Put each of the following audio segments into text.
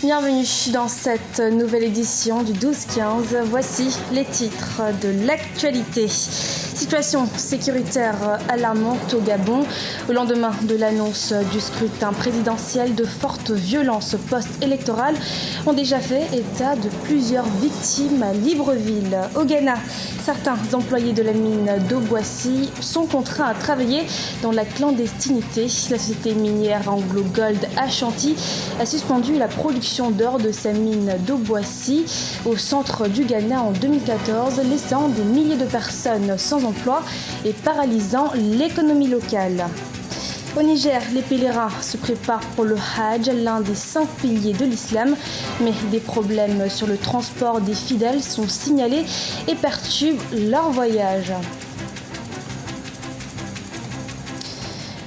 Bienvenue dans cette nouvelle édition du 12-15. Voici les titres de l'actualité. Situation sécuritaire alarmante au Gabon. Au lendemain de l'annonce du scrutin présidentiel, de fortes violences post-électorales ont déjà fait état de plusieurs victimes à Libreville. Au Ghana, certains employés de la mine d'Obuasi sont contraints à travailler dans la clandestinité. La société minière Anglo Gold Ashanti a suspendu la production d'or de sa mine d'Obuasi au centre du Ghana en 2014, laissant des milliers de personnes sans emploi et paralysant l'économie locale. Au Niger, les pèlerins se préparent pour le Hajj, l'un des 5 piliers de l'islam, mais des problèmes sur le transport des fidèles sont signalés et perturbent leur voyage.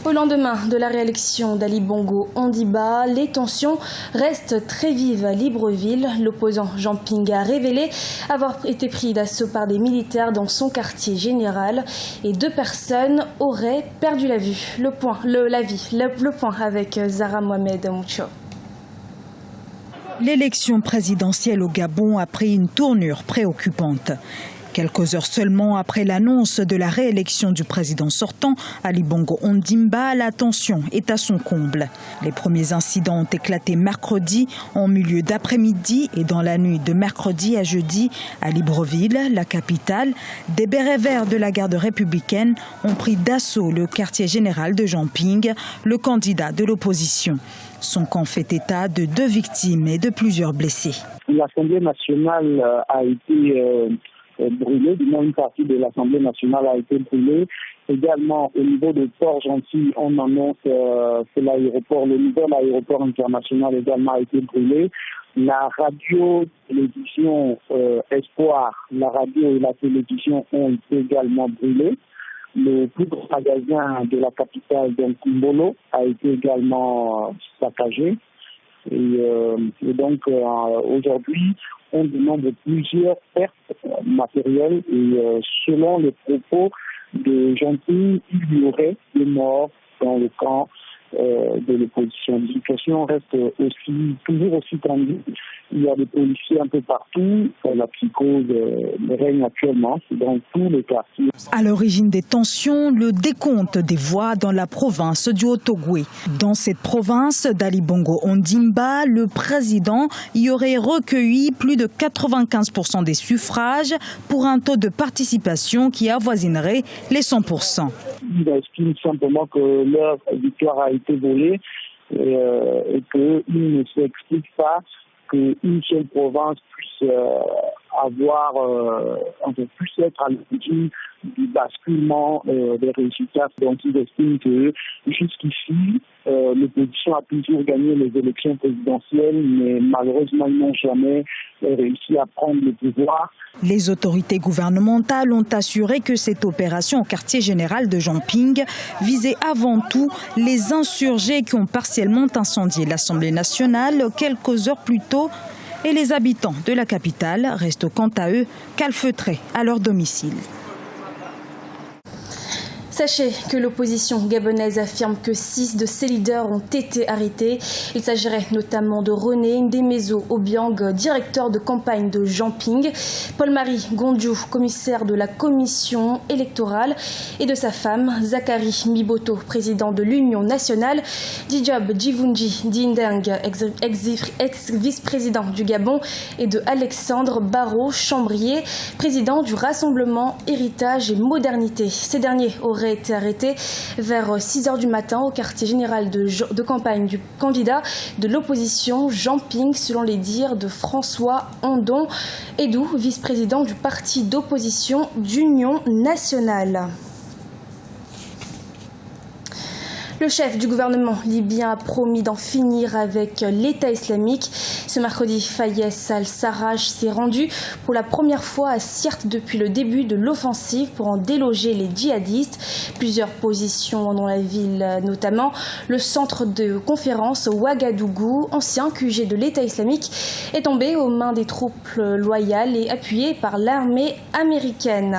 Au lendemain de la réélection d'Ali Bongo Ondimba, les tensions restent très vives à Libreville. L'opposant Jean Ping a révélé avoir été pris d'assaut par des militaires dans son quartier général et 2 personnes auraient perdu la vue. Le point avec Zara Mohamed Moucho. L'élection présidentielle au Gabon a pris une tournure préoccupante. Quelques heures seulement après l'annonce de la réélection du président sortant, Ali Bongo Ondimba, la tension est à son comble. Les premiers incidents ont éclaté mercredi en milieu d'après-midi et dans la nuit de mercredi à jeudi à Libreville, la capitale. Des bérets verts de la garde républicaine ont pris d'assaut le quartier général de Jean Ping, le candidat de l'opposition. Son camp fait état de 2 victimes et de plusieurs blessés. L'Assemblée nationale a été brûlée, du moins une partie de l'Assemblée nationale a été brûlée. Également, au niveau de Port-Gentil, on annonce que l'aéroport, le nouvel aéroport international également a été brûlé. La radio, télévision Espoir, la radio et la télévision ont été également brûlées. Le plus gros magasin de la capitale, donc Mbolo, a été également saccagé. Et donc, aujourd'hui, on demande plusieurs pertes matérielles et selon les propos de Jean Ping, il y aurait des morts dans le camp de l'opposition. La situation reste toujours aussi tendue. Il y a des policiers un peu partout. La psychose règne actuellement dans tous les quartiers. À l'origine des tensions, le décompte des voix dans la province du Haut-Ogooué. Dans cette province d'Ali Bongo Ondimba, le président y aurait recueilli plus de 95% des suffrages pour un taux de participation qui avoisinerait les 100%. Ils estiment simplement que leur victoire a été volée et qu'ils ne s'expliquent pas qu'une seule province puisse puisse être à l'origine du basculement des résultats. Donc ils estiment que jusqu'ici, l'opposition a toujours gagné les élections présidentielles, mais malheureusement ils n'ont jamais réussi à prendre le pouvoir. Les autorités gouvernementales ont assuré que cette opération au quartier général de Jean Ping visait avant tout les insurgés qui ont partiellement incendié l'Assemblée nationale quelques heures plus tôt. Et les habitants de la capitale restent quant à eux calfeutrés à leur domicile. Sachez que l'opposition gabonaise affirme que 6 de ses leaders ont été arrêtés. Il s'agirait notamment de René Ndemezo Obiang, directeur de campagne de Jean Ping, Paul-Marie Gondjou, commissaire de la commission électorale, et de sa femme, Zachary Miboto, président de l'Union nationale, Dijob Djivunji Dindeng, ex-vice-président du Gabon, et de Alexandre Barrault-Chambrier, président du Rassemblement Héritage et Modernité. Ces derniers auraient été arrêté vers 6h du matin au quartier général de campagne du candidat de l'opposition Jean Ping, selon les dires de François Andon Edou, vice-président du parti d'opposition d'Union nationale. Le chef du gouvernement libyen a promis d'en finir avec l'État islamique. Ce mercredi, Fayez al-Sarraj s'est rendu pour la première fois à Sirte depuis le début de l'offensive pour en déloger les djihadistes. Plusieurs positions dans la ville, notamment le centre de conférence Ouagadougou, ancien QG de l'État islamique, est tombé aux mains des troupes loyales et appuyé par l'armée américaine.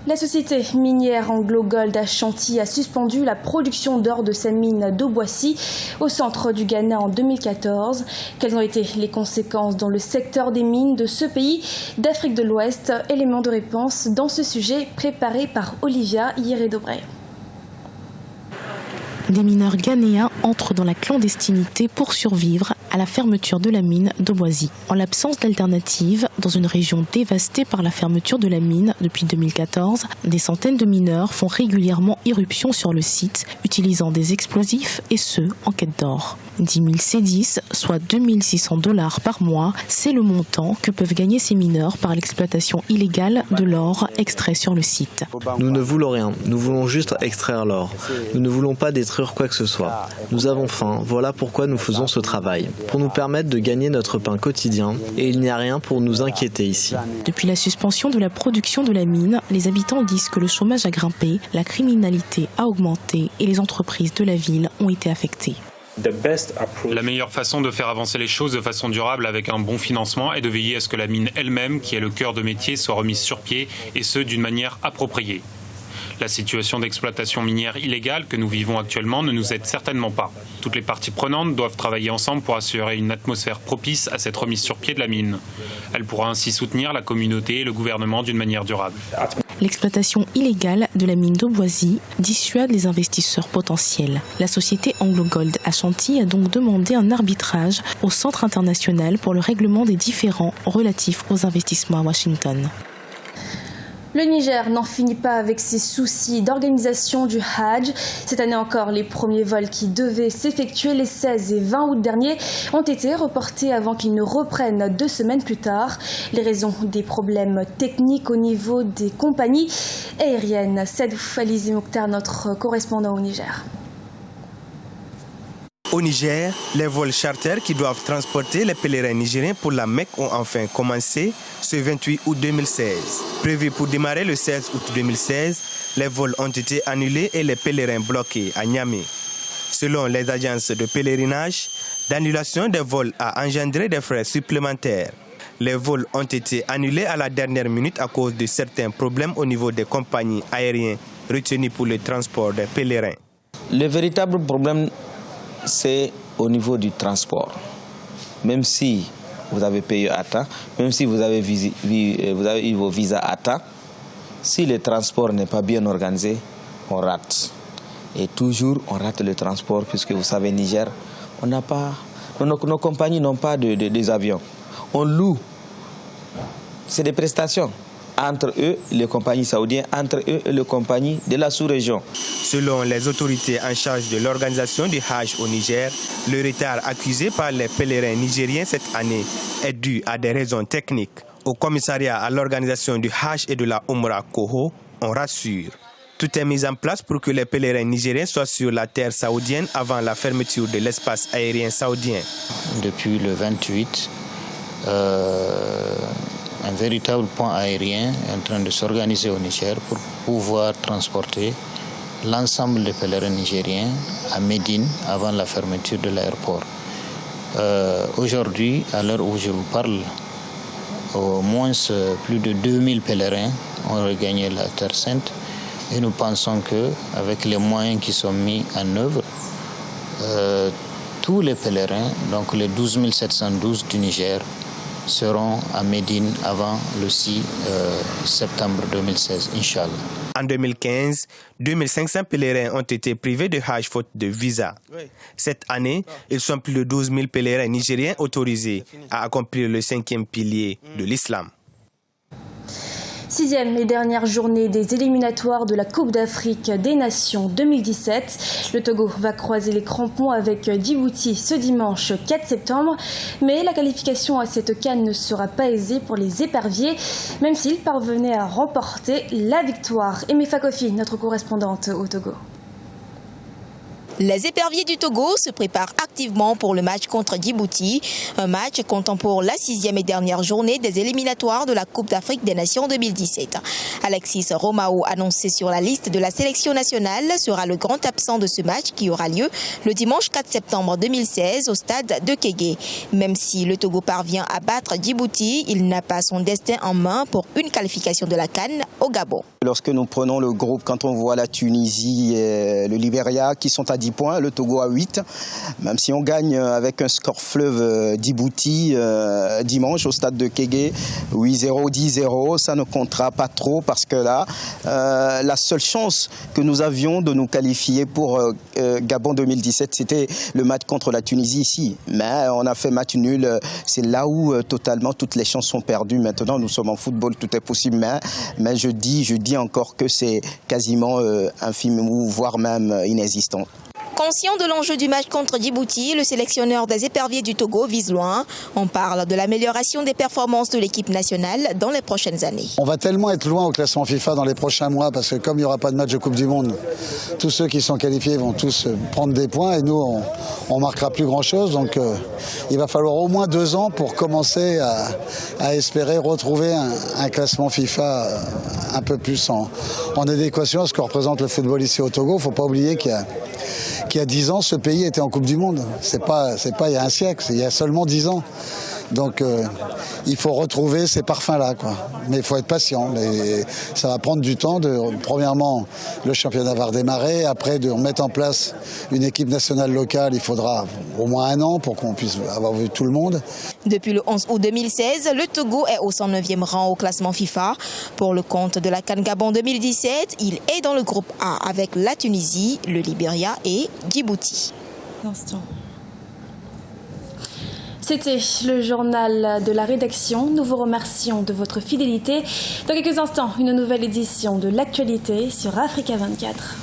La société minière AngloGold Ashanti a suspendu la production d'or de sa mine d'Obuasi au centre du Ghana en 2014. Quelles ont été les conséquences dans le secteur des mines de ce pays d'Afrique de l'Ouest? Élément de réponse dans ce sujet préparé par Olivia Hieré-Dobré. Des mineurs ghanéens entrent dans la clandestinité pour survivre à la fermeture de la mine d'Obuasi. En l'absence d'alternative, dans une région dévastée par la fermeture de la mine depuis 2014, des centaines de mineurs font régulièrement irruption sur le site, utilisant des explosifs et ce, en quête d'or. 10 000 cédis, soit $2600 par mois, c'est le montant que peuvent gagner ces mineurs par l'exploitation illégale de l'or extrait sur le site. Nous ne voulons rien, nous voulons juste extraire l'or. Nous ne voulons pas détruire quoi que ce soit. Nous avons faim, voilà pourquoi nous faisons ce travail, pour nous permettre de gagner notre pain quotidien, et il n'y a rien pour nous inquiéter ici. Depuis la suspension de la production de la mine, les habitants disent que le chômage a grimpé, la criminalité a augmenté et les entreprises de la ville ont été affectées. La meilleure façon de faire avancer les choses de façon durable avec un bon financement est de veiller à ce que la mine elle-même, qui est le cœur de métier, soit remise sur pied et ce, d'une manière appropriée. La situation d'exploitation minière illégale que nous vivons actuellement ne nous aide certainement pas. Toutes les parties prenantes doivent travailler ensemble pour assurer une atmosphère propice à cette remise sur pied de la mine. Elle pourra ainsi soutenir la communauté et le gouvernement d'une manière durable. L'exploitation illégale de la mine d'Obuasi dissuade les investisseurs potentiels. La société AngloGold Ashanti a donc demandé un arbitrage au Centre international pour le règlement des différends relatifs aux investissements à Washington. Le Niger n'en finit pas avec ses soucis d'organisation du Hajj. Cette année encore, les premiers vols qui devaient s'effectuer les 16 et 20 août dernier ont été reportés avant qu'ils ne reprennent 2 semaines plus tard. Les raisons des problèmes techniques au niveau des compagnies aériennes. Sedou Alizé Mokhtar, notre correspondant au Niger. Au Niger, les vols charters qui doivent transporter les pèlerins nigériens pour la Mecque ont enfin commencé ce 28 août 2016. Prévus pour démarrer le 16 août 2016, les vols ont été annulés et les pèlerins bloqués à Niamey. Selon les agences de pèlerinage, l'annulation des vols a engendré des frais supplémentaires. Les vols ont été annulés à la dernière minute à cause de certains problèmes au niveau des compagnies aériennes retenues pour le transport des pèlerins. Le véritable problème, c'est au niveau du transport. Même si vous avez payé à temps, même si vous avez eu vos visas à temps, si le transport n'est pas bien organisé, on rate. Et toujours, on rate le transport, puisque vous savez, Niger, nos compagnies n'ont pas des avions. On loue. C'est des prestations. Entre eux, les compagnies saoudiennes, entre eux et les compagnies de la sous-région. Selon les autorités en charge de l'organisation du Hajj au Niger, le retard accusé par les pèlerins nigériens cette année est dû à des raisons techniques. Au commissariat à l'organisation du Hajj et de la Umrah Koho, on rassure. Tout est mis en place pour que les pèlerins nigériens soient sur la terre saoudienne avant la fermeture de l'espace aérien saoudien. Depuis le 28, un véritable pont aérien est en train de s'organiser au Niger pour pouvoir transporter l'ensemble des pèlerins nigériens à Médine avant la fermeture de l'aéroport. Aujourd'hui, à l'heure où je vous parle, au moins plus de 2000 pèlerins ont regagné la Terre Sainte et nous pensons qu'avec les moyens qui sont mis en œuvre, tous les pèlerins, donc les 12 712 du Niger, seront à Médine avant le 6 septembre 2016, Inch'Allah. En 2015, 2500 pèlerins ont été privés de Hajj faute de visa. Cette année, ils sont plus de 12 000 pèlerins nigériens autorisés à accomplir le 5e pilier de l'islam. 6e et dernière journée des éliminatoires de la Coupe d'Afrique des Nations 2017. Le Togo va croiser les crampons avec Djibouti ce dimanche 4 septembre. Mais la qualification à cette CAN ne sera pas aisée pour les éperviers, même s'ils parvenaient à remporter la victoire. Aimé Fakofi, notre correspondante au Togo. Les éperviers du Togo se préparent activement pour le match contre Djibouti, un match comptant pour la 6e et dernière journée des éliminatoires de la Coupe d'Afrique des Nations 2017. Alexis Romao, annoncé sur la liste de la sélection nationale, sera le grand absent de ce match qui aura lieu le dimanche 4 septembre 2016 au stade de Kégué. Même si le Togo parvient à battre Djibouti, il n'a pas son destin en main pour une qualification de la CAN au Gabon. Lorsque nous prenons le groupe, quand on voit la Tunisie et le Libéria qui sont à 10 points, le Togo à 8, même si on gagne avec un score fleuve Djibouti dimanche au stade de Kégué, 8-0, 10-0, ça ne comptera pas trop parce que là, la seule chance que nous avions de nous qualifier pour Gabon 2017, c'était le match contre la Tunisie ici. Mais on a fait match nul, c'est là où totalement toutes les chances sont perdues. Maintenant, nous sommes en football, tout est possible, mais je dis encore que c'est quasiment infime ou voire même inexistant. Conscient de l'enjeu du match contre Djibouti, le sélectionneur des éperviers du Togo vise loin. On parle de l'amélioration des performances de l'équipe nationale dans les prochaines années. On va tellement être loin au classement FIFA dans les prochains mois parce que comme il n'y aura pas de match de Coupe du Monde, tous ceux qui sont qualifiés vont tous prendre des points et nous, on marquera plus grand-chose. Donc il va falloir au moins 2 ans pour commencer à espérer retrouver un classement FIFA un peu plus en adéquation à ce que représente le football ici au Togo. Il ne faut pas oublier qu'il y a 10 ans, ce pays était en Coupe du Monde. C'est pas il y a un siècle, c'est il y a seulement 10 ans. Donc il faut retrouver ces parfums-là, quoi. Mais il faut être patient. Et ça va prendre du temps. Premièrement, le championnat va redémarrer. Après, de mettre en place une équipe nationale locale, il faudra au moins 1 an pour qu'on puisse avoir vu tout le monde. Depuis le 11 août 2016, le Togo est au 109e rang au classement FIFA. Pour le compte de la CAN Gabon 2017, il est dans le groupe A avec la Tunisie, le Libéria et Djibouti. C'était le journal de la rédaction. Nous vous remercions de votre fidélité. Dans quelques instants, une nouvelle édition de l'actualité sur Africa 24.